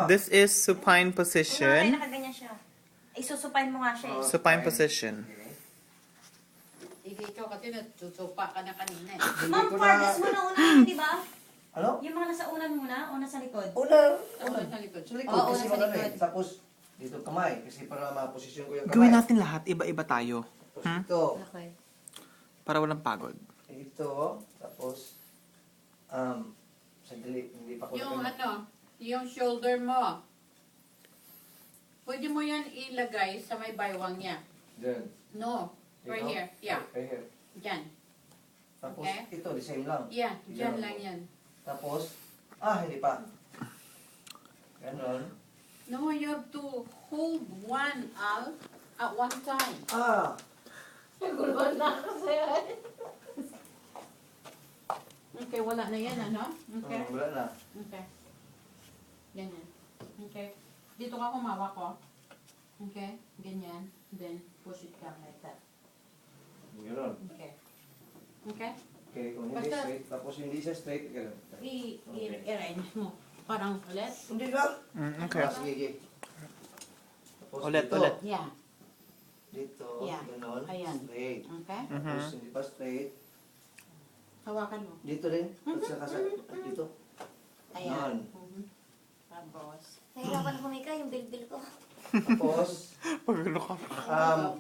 This is supine Kunwari, position. nakaganyan siya. Isusupain mo nga siya eh. Supine position. Ikaw kasi nagsusupa ka na kanina eh. Ma'am, Fardes mo na unahin, di ba? Ano? Yung mga nasa unan muna, una sa likod. Una Sa likod. sa likod Oo, kasi una sa magano likod. eh. Tapos, dito kamay. Kasi para maposisyon ko yung kamay. Gawin natin lahat. Iba-iba tayo. Tapos ito. Okay. Para walang pagod. Ito. Tapos, sandali, hindi pa ko Yung na- yung shoulder mo. Pwede mo yan ilagay sa may baywang niya. Diyan. No. Right Dito? here. Yeah. Right here. Diyan. Tapos, Okay. ito, the same lang. Yeah. Diyan lang yan. Tapos, hindi pa. Ganon. No, you have to hold one out at one time. Naguluhan na kasi. Okay, wala na yan, ano? Okay. Wala na. Okay. Ganyan. Okay. Dito ka kumawa ko. Okay. Ganyan. Then, push it down like that. Ganon. Okay. Okay? Okay, kung hindi Basta- straight, tapos hindi siya straight, ganon. I-arrange mo. Parang ulit. Hindi lang. Okay. Sige, sige. Tapos Ulit, dito. ulit. Yeah. Dito, Yeah. ganon. Ayan. Straight. Okay? Tapos hindi pa straight. Hawakan mo. Dito rin. At saka sa dito. Ayan. Ganon. Mhm. Tapos. Nahirapan humika yung bilbil ko. Tapos, Pagano ka.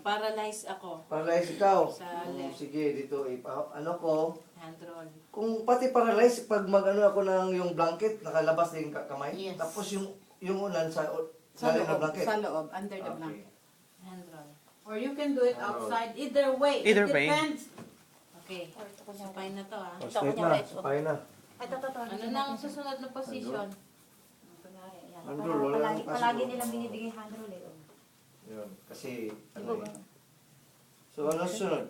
Paralyze ako. paralyze ikaw. Sa left. Sige, dito. Ano ko, Hand roll. kung pati paralyze, pag mag-ano ako ng yung blanket, nakalabas din yung kamay. Yes. Tapos yung unan sa Sa lalim ng loob. blanket. Sa loob. Under the Okay. blanket. Hand roll. Or you can do it outside. Either way. Either It way. depends. Okay. Or ito ko niya. Supay na to ah. Oh, straight na. Sapay na. Ito. Ano na ang susunod na position? Kunwari, ayan. Hand Para roll, wala palagi, nang palagi kaso. nilang binibigay hand roll eh. Yun. Kasi, ano eh. So, ano sunod?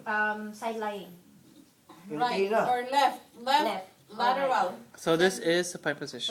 Side lying. Yung Right kila. or left? Left. Left. Lateral. So this is supine position.